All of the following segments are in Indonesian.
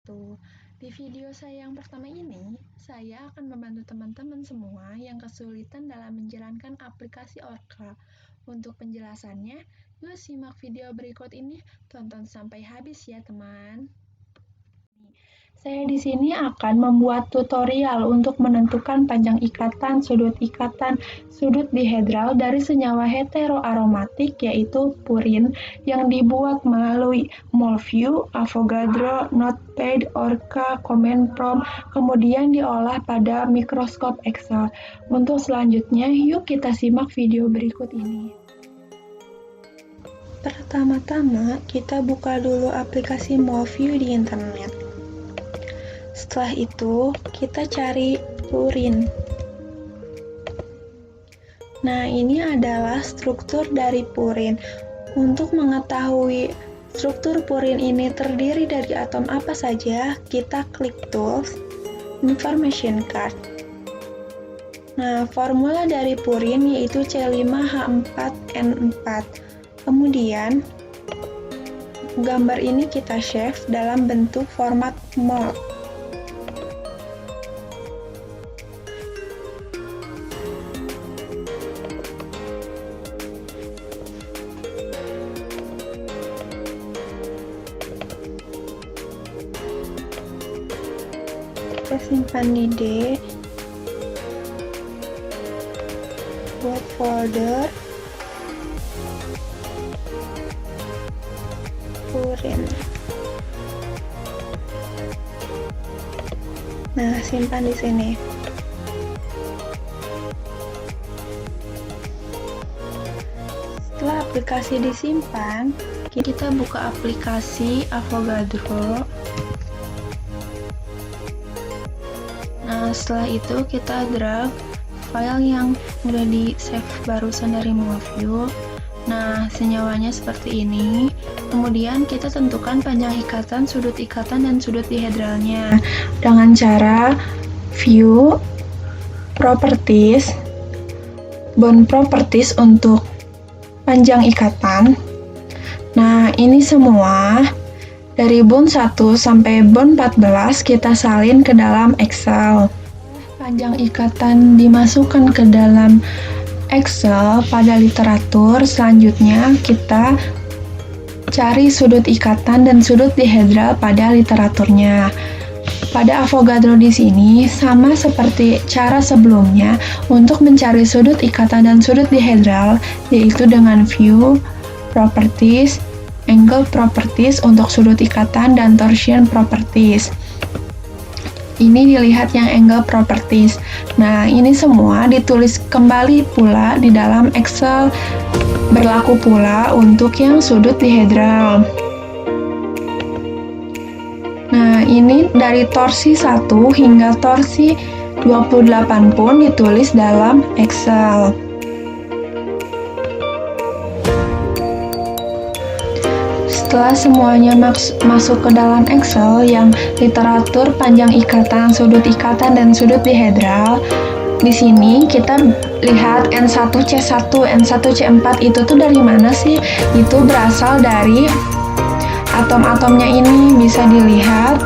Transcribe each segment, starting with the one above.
Di video saya yang pertama ini, saya akan membantu teman-teman semua yang kesulitan dalam menjalankan aplikasi Orca. Untuk penjelasannya, yuk simak video berikut ini, tonton sampai habis ya teman. Saya di sini akan membuat tutorial untuk menentukan panjang ikatan, sudut dihedral dari senyawa heteroaromatik yaitu purin yang dibuat melalui Molview, Avogadro, Notepad, Orca, Command Prompt, kemudian diolah pada mikroskop Excel. Untuk selanjutnya, yuk kita simak video berikut ini. Pertama-tama, kita buka dulu aplikasi Molview di internet. Setelah itu, kita cari purin. Nah, ini adalah struktur dari purin. Untuk mengetahui struktur purin ini terdiri dari atom apa saja, kita klik Tools, Information Card. Nah, formula dari purin yaitu C5H4N4. Kemudian, gambar ini kita save dalam bentuk format mol. Kita simpan di D, buat folder purin. Nah, simpan di sini. Setelah aplikasi disimpan, kita buka aplikasi Avogadro. Nah, setelah itu kita drag file yang udah di save barusan dari Molview. Nah, senyawanya seperti ini. Kemudian kita tentukan panjang ikatan, dan sudut dihedralnya dengan cara View, Properties, Bond Properties untuk panjang ikatan. Nah, ini semua dari bond 1 sampai bond 14 kita salin ke dalam Excel. Panjang ikatan dimasukkan ke dalam Excel pada literatur. Selanjutnya kita cari sudut ikatan dan sudut dihedral pada literaturnya. Pada Avogadro di sini sama seperti cara sebelumnya untuk mencari sudut ikatan dan sudut dihedral, yaitu dengan View, Properties, Angle Properties untuk sudut ikatan, dan Torsion Properties. Ini dilihat yang Angle Properties. Nah, ini semua ditulis kembali pula di dalam Excel, berlaku pula untuk yang sudut dihedral. Nah, ini dari torsi 1 hingga torsi 28 pun ditulis dalam Excel. Setelah semuanya masuk ke dalam Excel yang literatur panjang ikatan, dan sudut dihedral, di sini kita lihat N1C1, N1C4 itu tuh dari mana sih? Itu berasal dari atom-atomnya ini, bisa dilihat.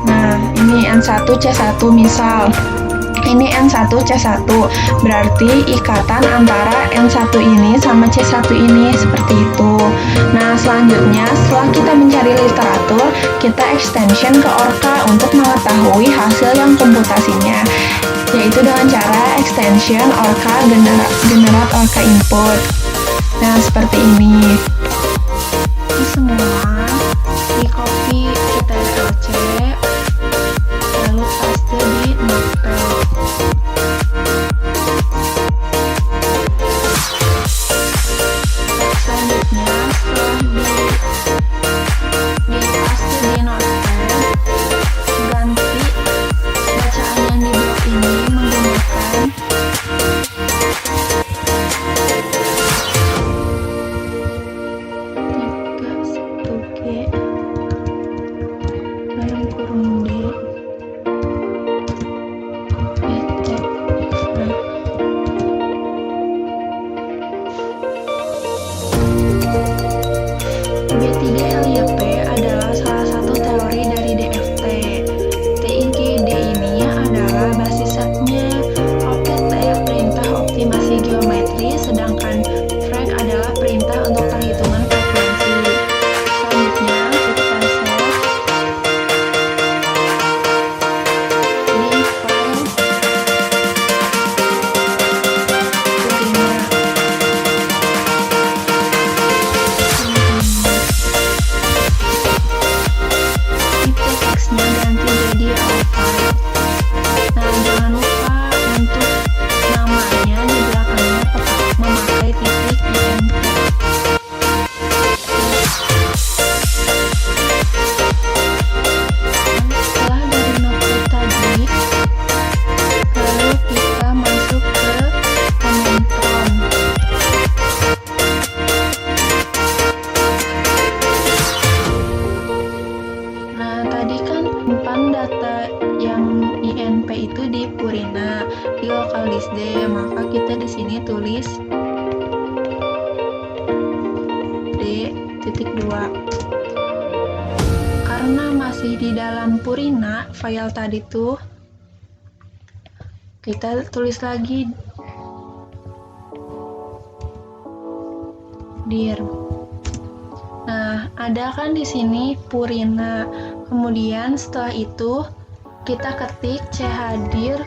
Nah, ini N1C1 misal. Ini N1C1, berarti ikatan antara N1 ini sama C1 ini, seperti itu. Nah, selanjutnya setelah kita mencari literatur, kita extension ke Orca untuk mengetahui hasil yang komputasinya, yaitu dengan cara extension Orca generate Orca input. Nah, seperti ini. Ini semua di copy ke TLC, lalu paste di Notepad. Selanjutnya, setelah dipaste di Notepad, ganti bacaan yang di blok ini menggunakan B3LYP adalah salah satu teori dari DFT. TIGD ini adalah basis setnya OPT, perintah optimasi geometri, sedangkan FREG adalah perintah untuk perhitungan frekuensi. Selanjutnya kita save di file Purina. Tipe teksnya ganti jadi outfile. Nah, jangan lupa untuk namanya di belakangnya memakai titik INT. Setelah dari notebook tadi, lalu kita masuk ke command prompt. Nah, tadi kan simpan data yang INP itu di Purina, di local disk D, maka kita di sini tulis D.2. Karena masih di dalam Purina file tadi tuh, kita tulis lagi dir. Nah, ada kan di sini Purina. Kemudian setelah itu kita ketik chdir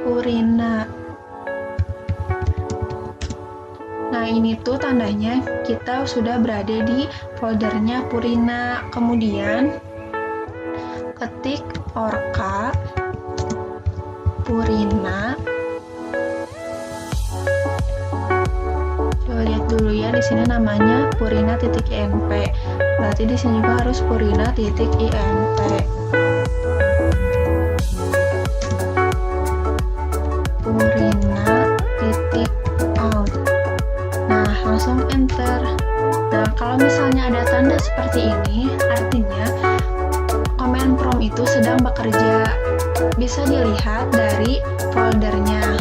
Purina. Nah, ini tuh tandanya kita sudah berada di foldernya Purina. Kemudian ketik orca Purina. Coba lihat dulu ya, di sini namanya Purina.inp. Berarti di sini juga harus Purina.inp. Purina.out. Nah, langsung enter. Nah, kalau misalnya ada tanda seperti ini, artinya command prompt itu sedang bekerja. Bisa dilihat dari foldernya.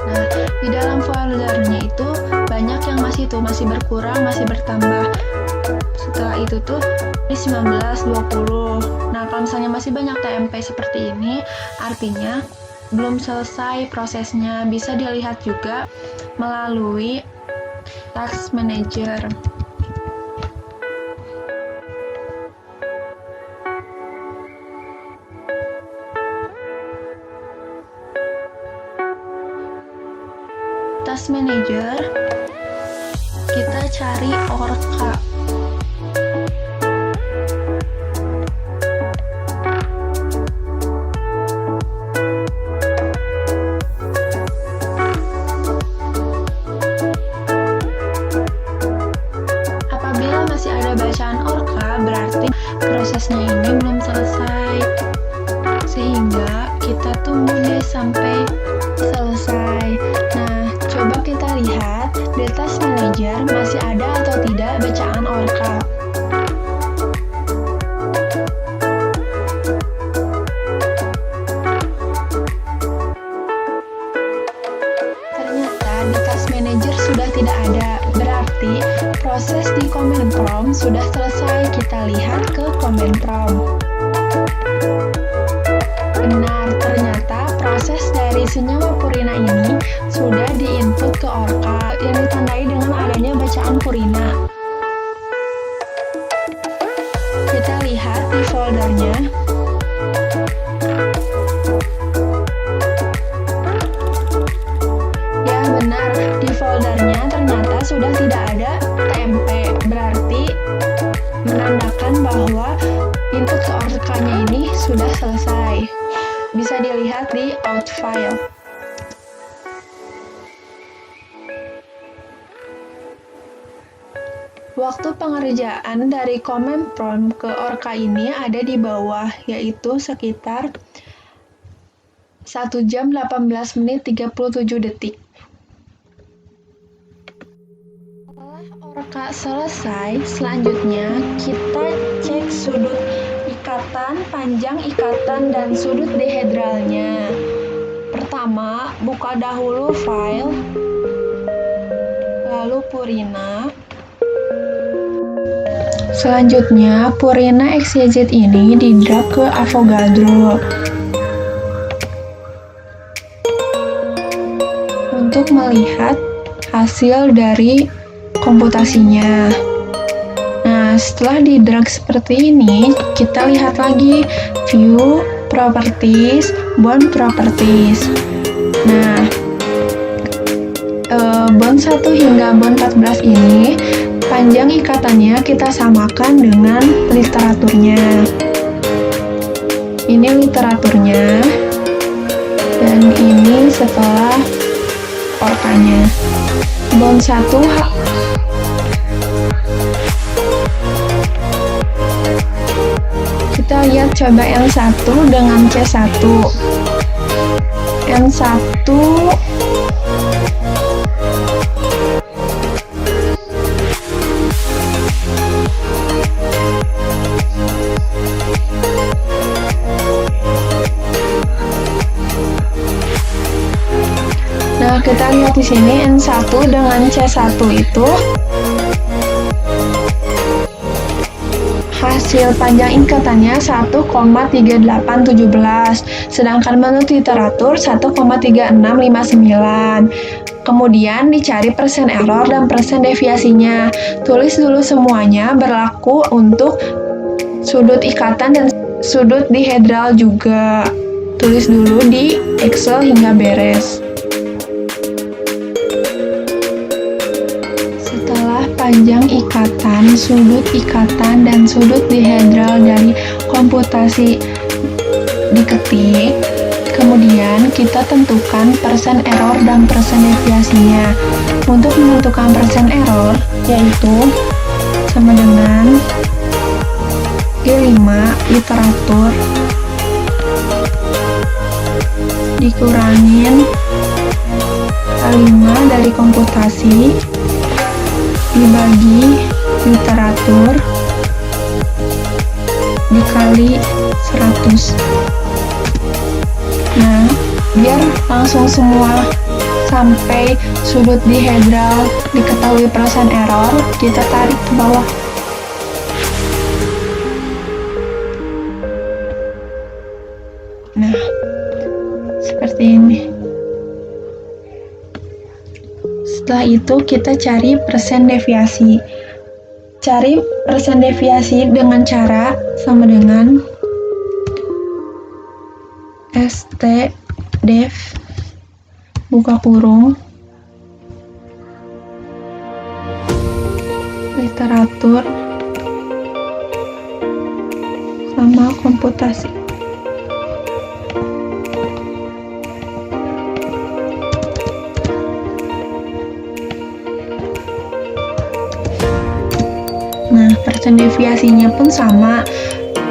Nah, di dalam foldernya itu banyak yang masih berkurang, masih bertambah. Setelah itu tuh ini 19, 20. Nah, kalau misalnya masih banyak TMP seperti ini, artinya belum selesai prosesnya. Bisa dilihat juga melalui Task Manager. Task Manager, kita cari orca. Apabila masih ada bacaan orca, berarti prosesnya ini belum selesai. Sehingga kita tunggu deh sampai selesai. Nah, coba kita lihat di Task Manager masih ada atau tidak bacaan orca. Ternyata di Task Manager sudah tidak ada. Berarti proses di command prompt sudah selesai. Kita lihat ke command prompt. Benar, ternyata proses dari senyawa Purina ini sudah diinput ke orca yang ditandai dengan adanya bacaan Purina. Kita lihat di foldernya. Ya benar, di foldernya ternyata sudah tidak ada TMP. Berarti menandakan bahwa input ke orca-nya ini sudah selesai. Bisa dilihat di out file. Waktu pengerjaan dari command prompt ke orca ini ada di bawah, yaitu sekitar 1 jam 18 menit 37 detik. Setelah orca selesai, selanjutnya kita cek sudut ikatan, panjang ikatan, dan sudut dihedralnya. Pertama, buka dahulu file, lalu Purina. Selanjutnya, Purina XYZ ini di-drag ke Avogadro untuk melihat hasil dari komputasinya. Nah, setelah di-drag seperti ini, kita lihat lagi view properties, bond properties. Nah, bond 1 hingga bond 14 ini panjang ikatannya kita samakan dengan literaturnya. Ini literaturnya, dan ini setelah orkanya. Bond 1 kita lihat coba N1 dengan C1. N1 Nah, kita lihat di sini N1 dengan C1 itu hasil panjang ikatannya 1,3817, sedangkan menurut literatur 1,3659. Kemudian dicari persen error dan persen deviasinya. Tulis dulu semuanya, berlaku untuk sudut ikatan dan sudut dihedral juga. Tulis dulu di Excel hingga beres. Panjang ikatan, sudut ikatan, dan sudut dihedral dari komputasi diketik, kemudian kita tentukan persen error dan persen deviasinya. Untuk menentukan persen error, yaitu sama dengan G5 literatur dikurangin K5 dari komputasi dibagi literatur dikali 100. Nah, biar langsung semua sampai sudut dihedral diketahui persen error, kita tarik ke bawah. Nah, seperti ini. Setelah itu kita cari persen deviasi. Cari persen deviasi dengan cara sama dengan ST_dev buka kurung literatur sama komputasi. Nah, persen deviasinya pun sama.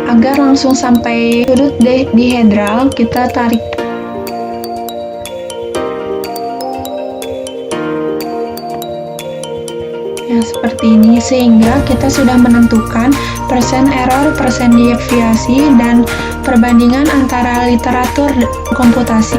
Agar langsung sampai sudut dihedral, kita tarik. Ya, seperti ini. Sehingga kita sudah menentukan persen error, persen deviasi, dan perbandingan antara literatur komputasi.